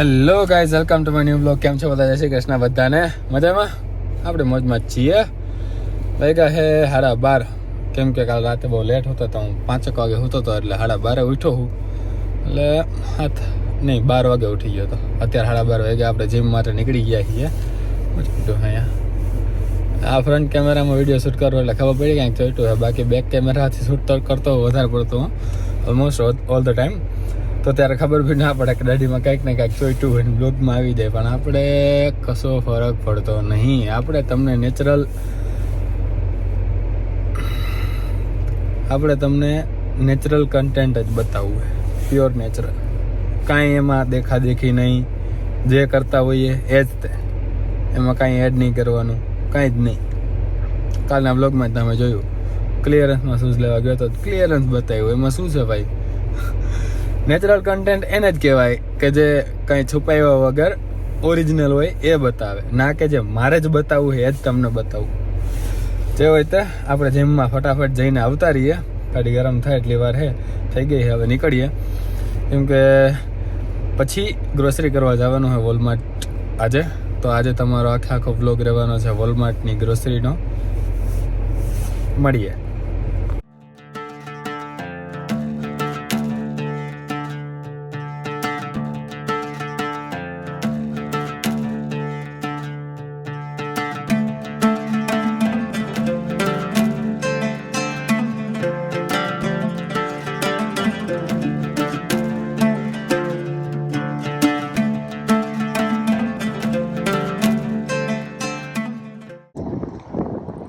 Hello guys, welcome to my new blog. કેમ છો બધા? જય શ્રી કૃષ્ણ બધાને. મજામાં? આપણે મોજમાં જ છીએ. વાગ્યા છે 12:30. કેમ કે કાલ રાતે બહુ લેટ હતો તો હું 5 વાગે સૂતો હતો, એટલે 12:30 ઉઠ્યો હું. એટલે 12 વાગે ઉઠી ગયો હતો. અત્યારે 12:30 વાગે આપણે જીમ માટે નીકળી ગયા છીએ. અહીંયા આ ફ્રન્ટ કેમેરામાં વિડીયો શૂટ કરો એટલે ખબર પડી ક્યાંક ચોઈટું છે. બાકી બેક કેમેરાથી શૂટ કરતો વધારે પડતું ઓલમોસ્ટ ઓલ ધ ટાઈમ. તો ત્યારે ખબર બી ના પડે કે દાઢીમાં કંઈક ને કંઈક ચોઈટું હોય, બ્લોગમાં આવી જાય. પણ આપણે કશો ફરક પડતો નહીં. આપણે તમને નેચરલ કન્ટેન્ટ જ બતાવવું હોય, પ્યોર નેચરલ. કાંઈ એમાં દેખાદેખી નહીં. જે કરતા હોઈએ એ જ તે. એમાં કાંઈ એડ નહીં કરવાનું, કાંઈ જ નહીં. કાલના બ્લોગમાં તમે જોયું, ક્લિયરન્સમાં શૂઝ લેવા ગયો તો ક્લિયરન્સ બતાવ્યું. એમાં શું છે ભાઈ? નેચરલ કન્ટેન્ટ એને જ કહેવાય કે જે કંઈ છુપાવ્યા વગર ઓરિજિનલ હોય એ બતાવે, ના કે જે મારે જ બતાવવું હોય એ જ તમને બતાવવું. જે હોય તે આપણે જીમમાં ફટાફટ જઈને આવતા રહીએ. ગાડી ગરમ થાય એટલી વાર થઈ ગઈ હવે નીકળીએ. કેમ કે પછી ગ્રોસરી કરવા જવાનું હોય વોલમાર્ટ આજે. તો આજે તમારો આખો વ્લોગ રહેવાનો છે વોલમાર્ટની ગ્રોસરીનો. મળીએ.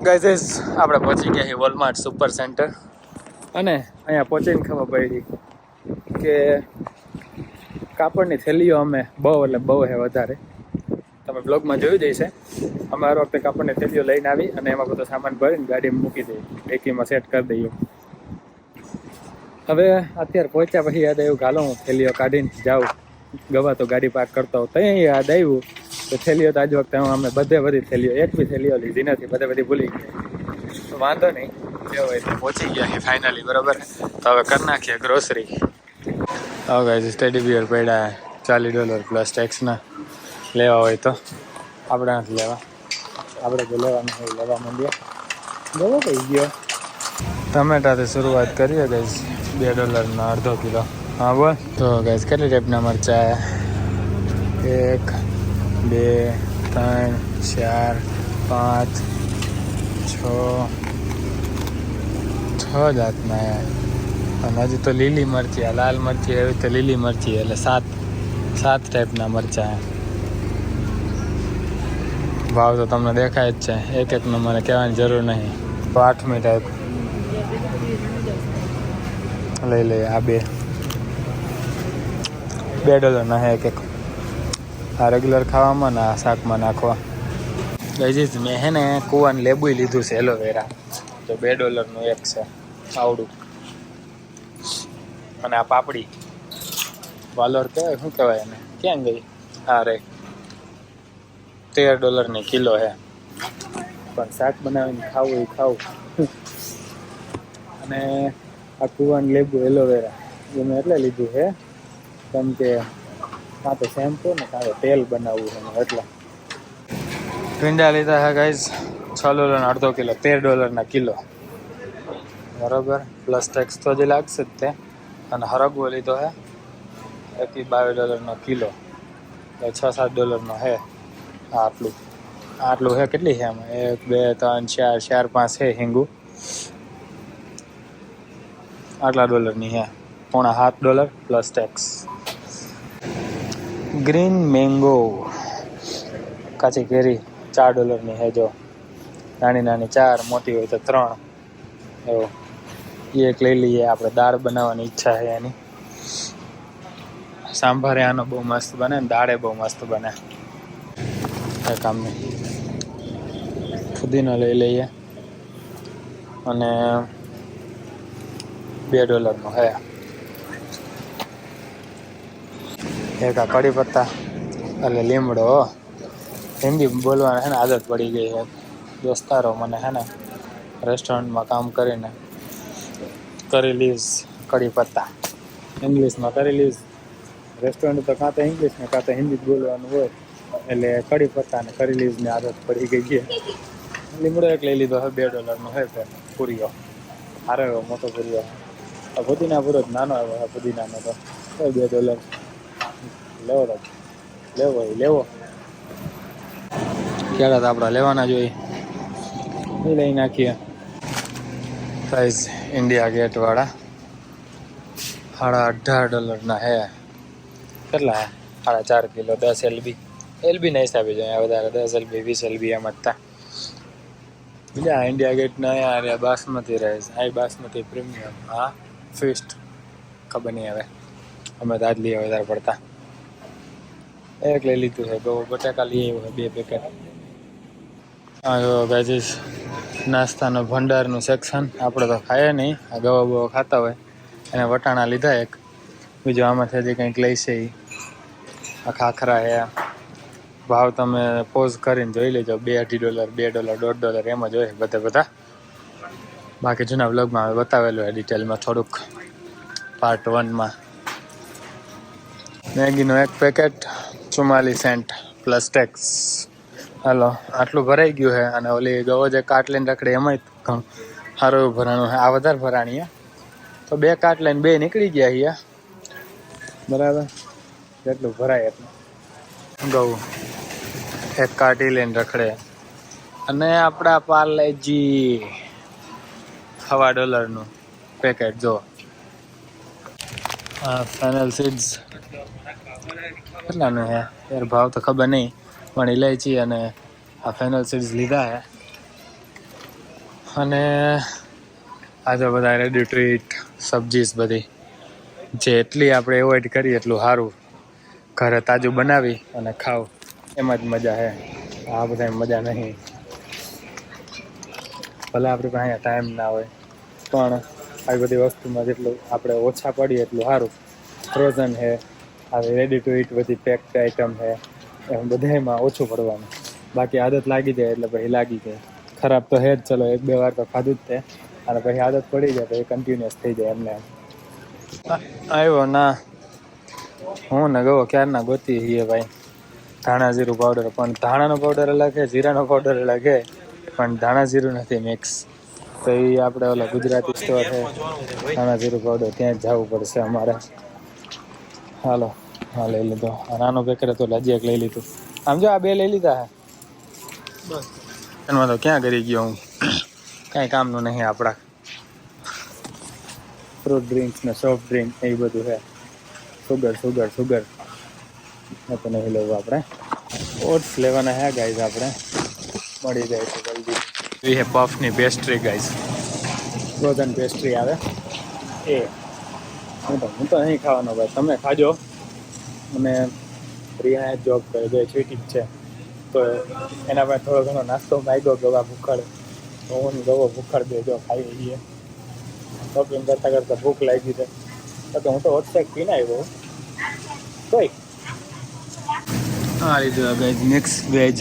ગાઈઝ, આપણે પહોંચી ગયા છીએ વોલમાર્ટ સુપર સેન્ટર. અને અહીંયા પહોંચીને ખબર પડી કે કાપડની થેલીઓ અમે બહુ છે વધારે. તમે બ્લોગમાં જોયું જ હશે. અમે હર વખતે કાપડની થેલીઓ લઈને આવી અને એમાં બધો સામાન ભરીને ગાડીમાં મૂકી દઈએ, ડેકીમાં સેટ કરી દઈએ. હવે અત્યારે પહોંચ્યા પછી યાદ આવ્યું, ગાલો હું થેલીઓ કાઢીને જાઉં. ગવા તો ગાડી પાર્ક કરતો હોઉં. ત્યાં યાદ આવ્યું તો થેલીઓ તો આજ વખતે અમે બધી થેલીઓ, એક બી થેલીઓ લીધી નથી, બધી ભૂલી ગયા. વાંધો નહીં, જે હોય તો પહોંચી ગયા ફાઇનલી. બરાબર, તો હવે કરી નાખીએ ગ્રોસરી. હવે ગાઈઝ, ટેડી બિયર પડ્યા $40 પ્લસ ટેક્સના. લેવા હોય તો આપણે નથી લેવા, આપણે જો લેવાનું હોય લેવા માંડીએ. બરાબર થઈ ગયો. ટમેટાથી શરૂઆત કરીએ ગાઈઝ, $2 અડધો કિલો. હા બોલ. તો ગાઈઝ, કેટલી ટાઈપના મરચાં? 1 2 3 4 5 6 જાતના. અને હજી તો લીલી મરચી, લાલ મરચી એવી રીતે લીલી મરચી, એટલે 7 ટાઈપના મરચાં. ભાવ તો તમને દેખાય જ છે, એકનો મને કહેવાની જરૂર નહીં. તો 8મી ટાઈપ લઈ લઈએ. આ $2 હે એક. આ રેગ્યુલર ખાવામાં ને આ શાકમાં નાખવા. ગાઈઝ, મેં હે ને કુવાનું લેબુ લીધું છે, એલોવેરા. તો $2 એક છે આવડું. અને આ પાપડી વાલોર કહેવાય, શું કહેવાય એને, ક્યાં ગઈ? હા રે, $13 કિલો હે. પણ શાક બનાવીને ખાવું ખાવું. અને આ કુવાનું લેબુ એલોવેરા એ મેં એટલે લીધું છે કેમ કે કાં તો શેમ્પુ ને કાં તો તેલ બનાવવું એનું, એટલે. ભીંડા લીધા છે ગાઈઝ, $6 અડધો કિલો, $13 કિલો. બરાબર, પ્લસ ટેક્સ તો જે લાગશે જ તે. અને હરગવો લીધો છે, $22 કિલો, $6-7 હે. આટલું છે. કેટલી છે આમાં? 1 2 3 4 5 છે હિંગુ. આટલા $ની છે, $7.5 પ્લસ ટેક્સ. ગ્રીન મેંગો કાચી કેરી $4 છે. જો નાની 4, મોટી હોય તો 3. એવો એક લઈ લઈએ. આપણે દાળ બનાવવાની ઈચ્છા છે એની. સાંભારે આનો બહુ મસ્ત બને ને દાળે બહુ મસ્ત બને. એ કામની ફુદીનો લઈ લઈએ. અને $2 છે. એક આ કઢી પત્તા, એટલે લીમડો. હિન્દી બોલવાના છે ને આદત પડી ગઈ છે. દોસ્તારો મને છે ને રેસ્ટોરન્ટમાં કામ કરીને કરી લીવ્સ કઢી પત્તા, ઇંગ્લિશમાં કરી લીવ્સ, રેસ્ટોરન્ટ તો કાં તો ઇંગ્લિશ ને કાં તો હિન્દી જ બોલવાનું હોય, એટલે કઢી પત્તા ને કરી લીધને આદત પડી ગઈ છે. લીમડો એક લઈ લીધો હવે $2 છે તે પૂરીઓ, સારો એવો મોટો પૂરીઓ. પુદીના પૂરો જ નાનો આવ્યો પુદીનાનો તો $2 લેવો ક્યારે તો આપણા લેવાના જોઈએ એ લઈ નાખીએ. પ્રાઇસ ઇન્ડિયા ગેટ વાળા $18.5 હે. કેટલા હે? 4.5 કિલો 10 LB ના હિસાબે જોઈએ વધારે 10 LB 20 LB એમ જ હતા. બીજા ઇન્ડિયા ગેટના યાર બાસમતી રાઈસ, આ બાસમતી પ્રીમિયમ, હા ફિસ્ટ ખબર નહીં હવે, અમે તો આજ લઈએ વધારે પડતા. એક લઈ લીધું છે ગૌ બટાકા લઈ આવ્યો 2 પેકેટ. હા ગાઈસ નાસ્તાનો ભંડારનું સેક્શન, આપણે તો ખાઈએ નહીં, આ ગવા બવા ખાતા હોય એને વટાણા લીધા એક, બીજું આમાંથી હજી કંઈક લઈશે એ. આ ખાખરા હે, ભાવ તમે પોઝ કરીને જોઈ લેજો, $2.5 $2 $1.5 એમ જ હોય બધા. બાકી જૂના વ્લોગમાં હવે બતાવેલું હોય ડિટેલમાં થોડુંક પાર્ટ 1માં. મેગીનું 1 પેકેટ 44 સેન્ટ પ્લસ ટેક્સ. હાલો આટલું ભરાઈ ગયું છે. અને ઓલી ગવો જે કાટ લઈને રખડે એમાંય સારું એવું ભરાણું છે. આ વધારે ભરાણી તો 2 કાટ લઈને 2 નીકળી ગયા અહીંયા, બરાબર. જેટલું ભરાય એટલું ગવું 1 કાટી લઈને રખડે. અને આપણા પાર્લેજી $1.25 પેકેટ. જો આ ફેનલ સીડ્સ કેટલાનું છે યાર, ભાવ તો ખબર નહીં, પણ ઇલાયચી અને આ ફેનલ સીડ્સ લીધા છે. અને આજે બધા રેડી ટુ ઈટ સબ્જીસ બધી, જેટલી આપણે એવોઇડ કરીએ એટલું સારું. ઘરે તાજું બનાવી અને ખાવ એમાં જ મજા છે, આ બધા મજા નહીં. ભલે આપણી પાસે ટાઈમ ના હોય પણ આવી બધી વસ્તુમાં જેટલું આપણે ઓછા પડીએ એટલું સારું. ફ્રોઝન છે, આવી રેડી ટુ ઈટ બધી પેક્ડ આઈટમ છે, એમ બધામાં ઓછું પડવાનું. બાકી આદત લાગી જાય એટલે પછી લાગી જાય. ખરાબ તો હે જ, ચલો 1-2 વાર તો ખાધું જ તે, અને પછી આદત પડી જાય તો એ કન્ટિન્યુઅસ થઈ જાય એમને. આવ્યો ના હું ને ગયો ક્યારના ગોતી છીએ ભાઈ ધાણા જીરું પાવડર, પણ ધાણાનો પાવડર અલગ છે, જીરાનો પાવડર અલગ છે, પણ ધાણા જીરું નથી મિક્સ. તો એ આપણે ઓલા ગુજરાતી સ્ટોર છે ધાણા જીરું પાવડર, ત્યાં જ જવું પડશે અમારે. હાલો હા લઈ લીધો. નાનો પેકેટ હતો હજી એક લઈ લીધું. આમ જો આ 2 લઈ લીધા હે બસ. એમાં તો ક્યાં કરી ગયો હું, કાંઈ કામનું નહીં આપણા. ફ્રૂટ ડ્રિંક્સ ને સોફ્ટ ડ્રિંક એ બધું છે. સુગર તો નહીં લેવું આપણે. ઓટ્સ લેવાના હે ગાઈઝ, આપણે મળી જાય છે જલ્દી. એ હે પફની પેસ્ટ્રી ગાઈઝ, ફ્રોઝન પેસ્ટ્રી આવે એ. હું તો નહીં ખાવાનો ભાઈ, તમે ખાજો. અને રિયા જોબ કરે બે છૂટી જ છે, તો એના પાસે થોડો ઘણો નાસ્તો માંગ્યો ગવા ભૂખડ, તો હું ગવો ભૂખડ દેજો ખાઈ લઈએ. શોપિંગ કરતા ભૂખ લાગી છે તો હું તો હોટસેક પીને આવ્યો કોઈ. આ લીધું ગાઈઝ મિક્સ વેજ.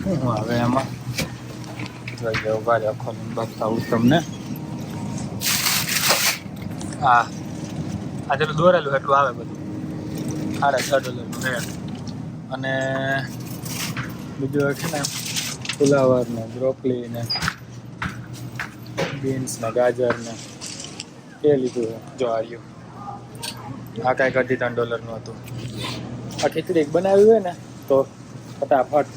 શું આવે એમાં જોઈ જાવ, ભારે આખો બતાવું તમને. હા આ જેટલું દોરેલું એટલું આવે બધું, $6.5 રેટ. અને બીજું છે ને ફુલાવર ને બ્રોકલી ને બીન્સ ને ગાજર ને એ લીધું છે. જો આવ્યું આ કાંઈક $2.5 હતું. આ ખીચડી બનાવી હોય ને તો ફટાફટ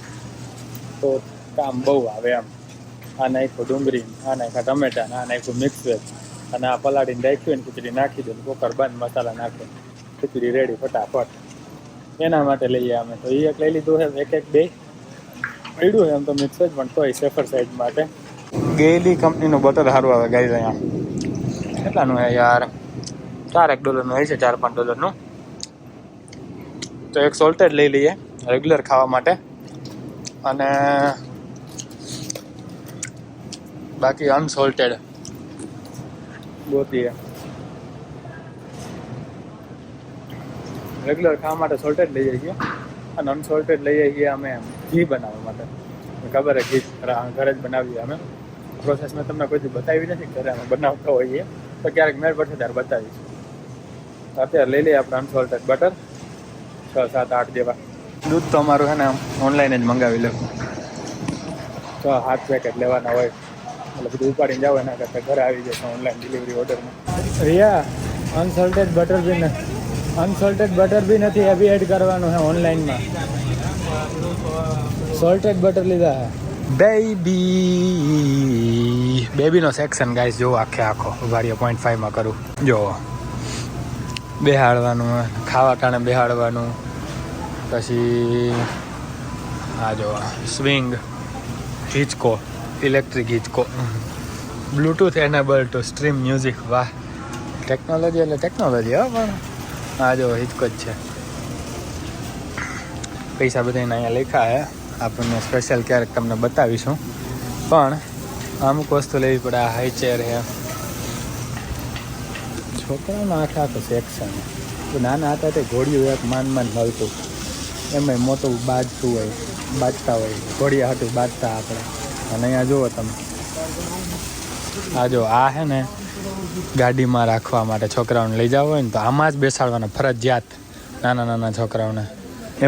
તો કામ બહુ આવે એમ. આ નાખ્યું ડુંગળી, આ નાખ્યા ટમેટા, આ નાખ્યું મિક્સ વેજ, અને આ પલાળીને રાખ્યું ને ખીચડી નાખી દે, કુકર બંધ, મસાલા નાખે, ખીચડી રેડી ફટાફટ. એના માટે લઈએ અમે તો. એ એક લઈ લીધું છે, 1-2 પડ્યું છે એમ તો મિક્સ વેજ, પણ તોય સેફર સાઈડ માટે. ગેલી કંપનીનું બટર સારું આવે ગાઈઝ. અહીંયા કેટલાનું છે યાર, $4-1 હોય છે, $4-5. તો એક સોલ્ટેડ લઈ લઈએ રેગ્યુલર ખાવા માટે, અને બાકી અનસોલ્ટેડ ગોતીએ. રેગ્યુલર ખાવા માટે સોલ્ટેડ લઈ જઈએ અને અનસોલ્ટેડ લઈ જઈએ અમે ઘી બનાવવા માટે. ખબર છે ઘી ઘરે જ બનાવીએ અમે. પ્રોસેસ મેં તમને કોઈ બતાવી નથી, ઘરે અમે બનાવતા હોઈએ, તો ક્યારેક મેળ પડશે ત્યારે બતાવીશું. અત્યારે લઈ લઈએ આપણે અનસોલ્ટેડ બટર. 6, 7, 8 જેવા. દૂધ તો અમારું છે ને ઓનલાઈન જ મંગાવી લે. 6, 7 પેકેટ લેવાના હોય એટલે બધું ઉપાડીને જાવ એના કરતાં ઘરે આવી જશે ઓનલાઈન ડિલિવરી ઓર્ડરમાં. રિયા અનસોલ્ટેડ બટર બી નથી, એ બી એડ કરવાનું છે ઓનલાઈનમાં. સોલ્ટેડ બટર લીધા છે. બેબીનો સેક્શન ગાઈસ જો આખો ઉભારીએ 0.5 કરું જો. બેહાડવાનું ખાવા ટાણે બેહાડવાનું. પછી આ જો સ્વિંગ હિચકો, ઇલેક્ટ્રિક હિચકો, Bluetooth enable to stream music. વાહ, ટેકનોલોજી એટલે ટેકનોલોજી. હા પણ આ જો હિચકો જ છે. પૈસા બધાને અહીંયા લખ્યા હે, આપણને સ્પેશિયલ ક્યારેક તમને બતાવીશું. પણ અમુક વસ્તુ લેવી પડે. આ હાઈ ચેર છે. છોકરાઓનો આખો સેક્શન. નાના હતા તે ઘોડિયું એક માન મળતું, એમાંય મોટું બાજતા હોય ઘોડિયા હતું બાજતા આપણે. અને અહીંયા જુઓ તમે, આ જો આ છે ને ગાડીમાં રાખવા માટે છોકરાઓને લઈ જવા હોય ને તો આમાં જ બેસાડવાના ફરજિયાત. નાના છોકરાઓને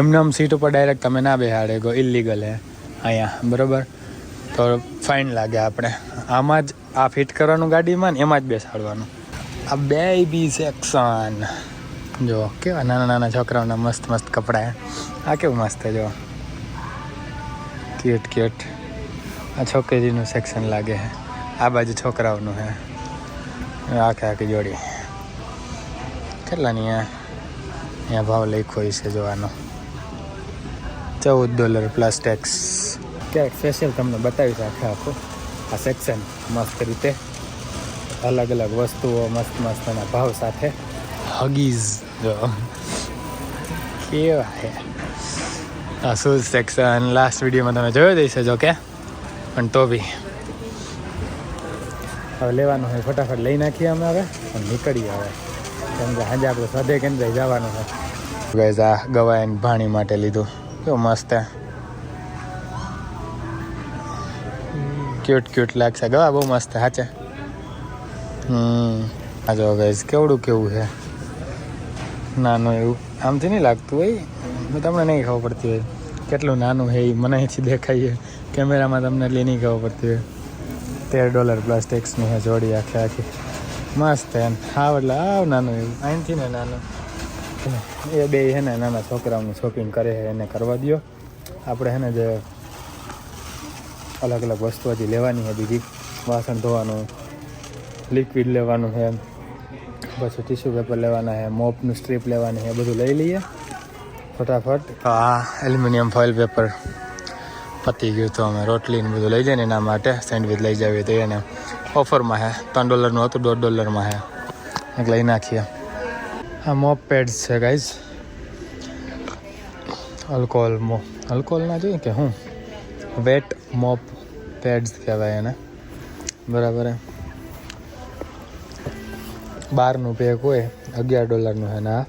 એમને આમ સીટ ઉપર ડાયરેક્ટ તમે ના બેસાડે, ઇલીગલ હે અહીંયા, બરાબર? તો ફાઇન લાગે આપણે. આમાં જ આ ફિટ કરવાનું ગાડીમાં ને એમાં જ બેસાડવાનું. આ બેબી સેક્શન જો કેવા નાના છોકરાઓના મસ્ત કપડાં. આ કેવું મસ્ત જો, ક્યુટ. આ છોકરીનું સેક્શન લાગે છે. આ બાજુ છોકરાઓનું છે. આખી જોડી કેટલાની? અહીંયા ભાવ લખ્યો છે જોવાનો, $14 પ્લસ ટેક્સ. ક્યારેક સ્પેશિયલ તમને બતાવીશ આખું આ સેક્શન મસ્ત રીતે. અલગ વસ્તુઓ મસ્ત એના ભાવ સાથે. હગીઝ જો કેવા છે. આ શૂઝ સેક્શન લાસ્ટ વિડીયોમાં તમે જોયો દઈશે જો કે, પણ તો બી હવે લેવાનું હોય ફટાફટ લઈ નાખીએ અમે હવે અને નીકળીએ હવે, કેમ કે આજે આપણે સ્વાધ્યાય કેન્દ્રે જવાનું છે. ગાઈસ આ ગવાયન ભાણી માટે લીધું, કેવું મસ્ત ક્યુટ લાગશે. ગવા બહુ મસ્ત સાચે. આ જો ગાઈસ કેવું છે નાનું એવું. આમથી નહીં લાગતું હોય, તમને નહીં ખબર પડતી હોય કેટલું નાનું છે એ. મને અહીંથી દેખાઈએ કેમેરામાં, તમને એટલી નહીં ખબર પડતી હોય. $13 પ્લસ ટેક્સની છે જોડી આખી મસ્ત એમ. હાવ એટલે હાવ નાનું એવું, અહીંથી ને નાનું. એ બે છે ને નાના છોકરાઓની શોપિંગ કરે છે, એને કરવા દો. આપણે છે ને જે અલગ વસ્તુ હજી લેવાની છે બીજી, વાસણ ધોવાનું, લિક્વિડ લેવાનું છે, પછી ટીશ્યુ પેપર લેવાના છે, મોપનું સ્ટ્રીપ લેવાની છે, બધું લઈ લઈએ ફટાફટ. આ એલ્યુમિનિયમ ફોઇલ પેપર પતી ગયું તો અમે રોટલીને બધું લઈ જઈએ ને એના માટે. સેન્ડવિચ લઈ જાવીએ તો એને ઓફરમાં છે, $3 હતું, $1.5 છે, એક લઈ નાખીએ. આ મોપ પેડ્સ છે ગાઈઝ, અલ્કોહોલ ના જોઈએ કે હું, વેટ મોપ પેડ્સ કહેવાય એને, બરાબર? 12નું પેક હોય, $11 છે ને આ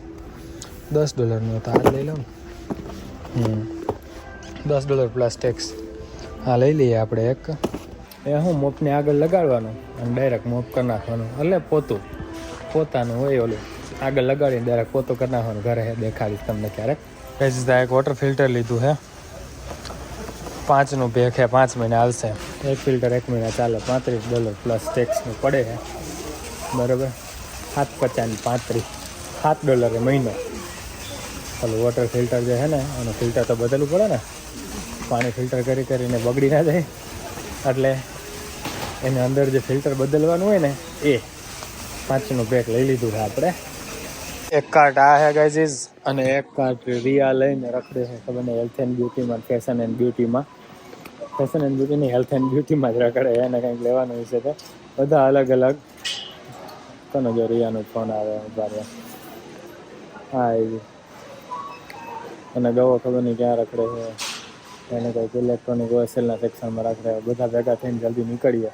$10 તો આ લઈ લઉં ને. $10 પ્લસ ટેક્સ. હા લઈ લઈએ આપણે એક. એ હું મોપને આગળ લગાડવાનું અને ડાયરેક્ટ મોપ કરી નાખવાનું, એટલે પોતાનું હોય ઓલું, આગળ લગાડીને ડાયરેક્ટ પોતું કરી નાખવાનું. ઘરે દેખાડીશ તમને ક્યારેક. એક વોટર ફિલ્ટર લીધું છે, 5નું પેક છે, 5 મહિના હાલશે. એક ફિલ્ટર 1 મહિના ચાલે. $35 પ્લસ ટેક્સનું પડે છે, બરાબર? 7.35 $7 મહિનો. ઓલું વોટર ફિલ્ટર જે છે ને એનું ફિલ્ટર તો બદલવું પડે ને, પાણી ફિલ્ટર કરીને બગડી ના જાય, એટલે એને અંદર જે ફિલ્ટર બદલવાનું હોય ને એ 5નું પેક લઈ લીધું છે આપણે. એક કાર્ટ આ છે ગાઈઝ, અને એક કાર્ટ રિયા લઈને રખડે છે, ખબર નહીં હેલ્થ એન્ડ બ્યુટીમાં, ફેશન એન્ડ બ્યુટીની હેલ્થ એન્ડ બ્યુટીમાં જ રખડે. એને કંઈક લેવાનું હશે તો બધા અલગ. કોનો જો રિયાનો ફોન આવે બારે. હા એ અને ગવો ખબર નહીં ક્યાં રખડે છે, એને કંઈક ઇલેક્ટ્રોનિક હોલસેલના સેક્શનમાં રાખે. બધા ભેગા થઈને જલ્દી નીકળીએ.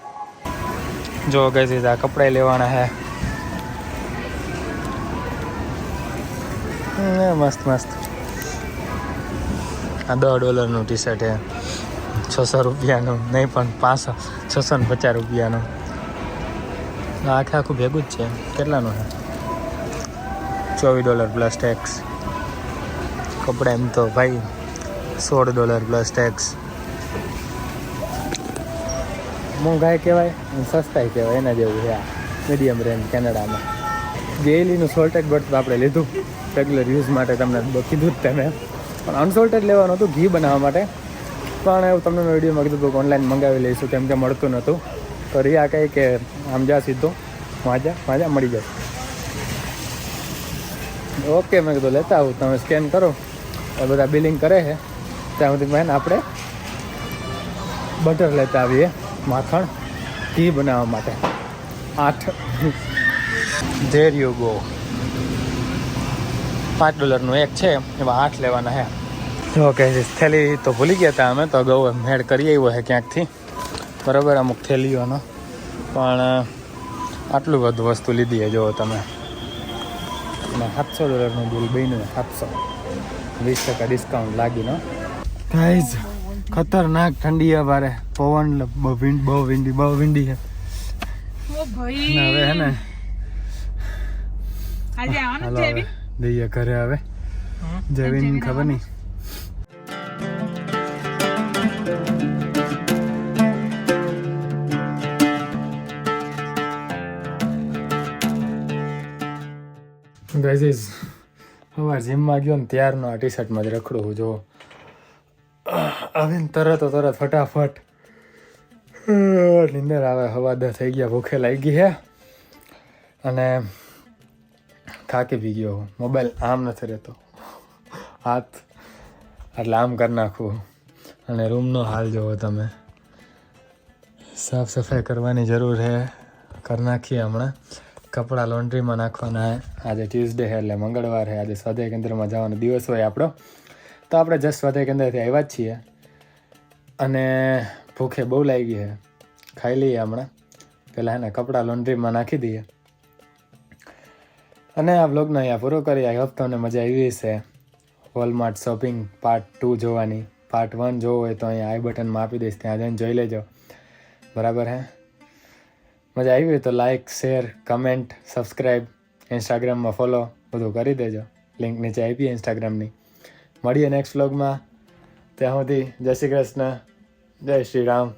જો ગાઈઝ આ કપડાં લેવાના છે, મસ્ત. આ $10 ટી શર્ટ છે, ₹600 નહીં પણ 650 આખું ભેગું જ છે. કેટલાનું છે? $24 પ્લસ ટેક્સ. કપડા એમ તો ભાઈ $16 પ્લસ ટેક્સ. મોંઘાઈ કહેવાય સસ્તાઈ કહેવાય, એના જેવું છે આ મીડિયમ રેન્જ કેનેડામાં. ગેલીનું સોલ્ટેડ બટ આપણે લીધું રેગ્યુલર યુઝ માટે, તમને કીધું જ તમે, પણ અનસોલ્ટેડ લેવાનું હતું ઘી બનાવવા માટે. પણ એવું તમને મેં વિડીયોમાં કીધું હતું કે ઓનલાઈન મંગાવી લઈશું કેમ કે મળતું નહોતું. તો રિયા કહે કે આમ જા સીધો વાંજા મળી જશે. ઓકે મેં કીધું લેતા આવું, તમે સ્કેન કરો. એ બધા બિલિંગ કરે છે ત્યાં સુધી મેન આપણે બટર લેતા આવીએ, માખણ ઘી બનાવવા માટે. 8 ધેર યુ ગો. $5નું એક છે, એમાં 8 લેવાના છે. ઓકે થેલી તો ભૂલી ગયા હતા અમે, તો ગૌ મેળ કરી આવ્યો છે ક્યાંકથી, બરાબર, અમુક થેલીઓનો. પણ આટલું બધું વસ્તુ લીધી છે જુઓ તમે. અને $700 બિલ બન્યું, 700, 20% ડિસ્કાઉન્ટ લાગીને. ગાઈઝ ખતરનાક ઠંડી છે બારે, પવન બહુ વિંડી છે. હવે હે ને હાલો હવે જઈએ ઘરે. હવે જવીન ખબર નહીં. ગાઈઝ સવાર જીમમાં ગયો ને ત્યારનો આ ટી શર્ટમાં જ રખડું હું. જો આવીને તરત ફટાફટ નીંદર આવે, હવા 10 થઈ ગયા, ભૂખે લાગી છે અને થાકી બી ગયો. મોબાઈલ આમ નથી રહેતો, હાથ એટલે આમ કરી નાખવું. અને રૂમનો હાલ જોવો તમે, સાફ સફાઈ કરવાની જરૂર છે, કરી નાખીએ હમણાં. કપડાં લોન્ડ્રીમાં નાખવાના. આજે ટ્યુઝડે છે એટલે મંગળવાર છે, આજે સ્વાધ્યાય કેન્દ્રમાં જવાનો દિવસ હોય આપણો. તો આપણે જસ્ટ સ્વાધ્યાય કેન્દ્રથી આવ્યા જ છીએ અને ભૂખે બહુ લાગી છે. ખાઈ લઈએ હમણાં, પહેલાં એને કપડાં લોન્ડ્રીમાં નાખી દઈએ અને આ બ્લોગનો અહીંયા પૂરો કરીએ. આઈ હોપ તમને મજા આવી હશે વોલમાર્ટ શોપિંગ પાર્ટ 2 જોવાની. પાર્ટ 1 જોવો હોય તો અહીંયા આઈ બટનમાં આપી દઈશ, ત્યાં જઈને જોઈ લેજો, બરાબર હે. મજા આવી હોય તો લાઇક, શેર, કમેન્ટ, સબસ્ક્રાઈબ, ઇન્સ્ટાગ્રામમાં ફોલો બધું કરી દેજો. લિંક નીચે આપીએ ઇન્સ્ટાગ્રામની. મળીએ નેક્સ્ટ વ્લોગમાં. ત્યાં સુધી જય શ્રી કૃષ્ણ, જય શ્રી રામ.